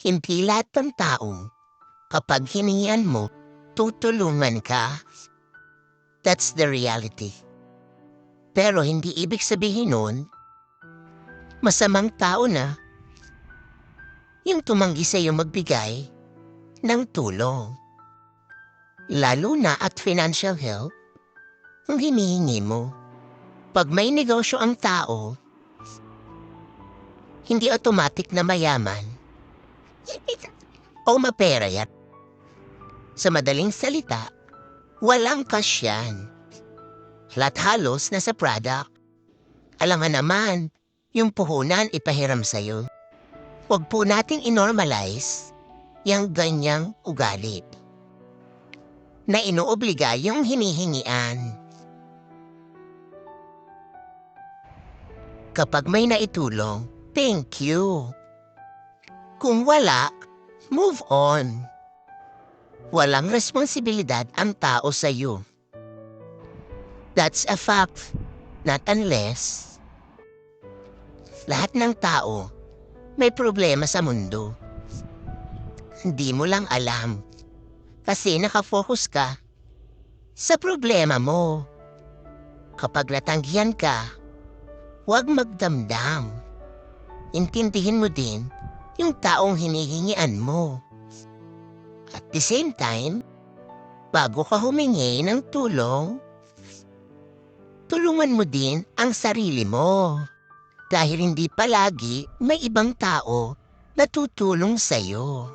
Hindi lahat ng tao, kapag hiningian mo, tutulungan ka. That's the reality. Pero hindi ibig sabihin nun, masamang tao na yung tumanggi sa'yo magbigay ng tulong. Lalo na at financial help, ang hinihingi mo. Pag may negosyo ang tao, hindi automatic na mayaman o mapera yan. Sa madaling salita, walang cash yan. Lahat halos nasa product. Alam nga naman, yung puhunan ipahiram sa'yo. Huwag po nating inormalize yung ganyang ugali na inuobliga yung hinihingian. Kapag may naitulong, thank you. Kung wala, move on. Walang responsibilidad ang tao sa'yo. That's a fact, not unless lahat ng tao may problema sa mundo. Hindi mo lang alam kasi nakafocus ka sa problema mo. Kapag natanggihan ka, huwag magdamdam. Intindihin mo din yung taong hinihingian mo. At the same time, bago ka humingi ng tulong, tulungan mo din ang sarili mo. Dahil hindi palagi may ibang tao na tutulong sa'yo.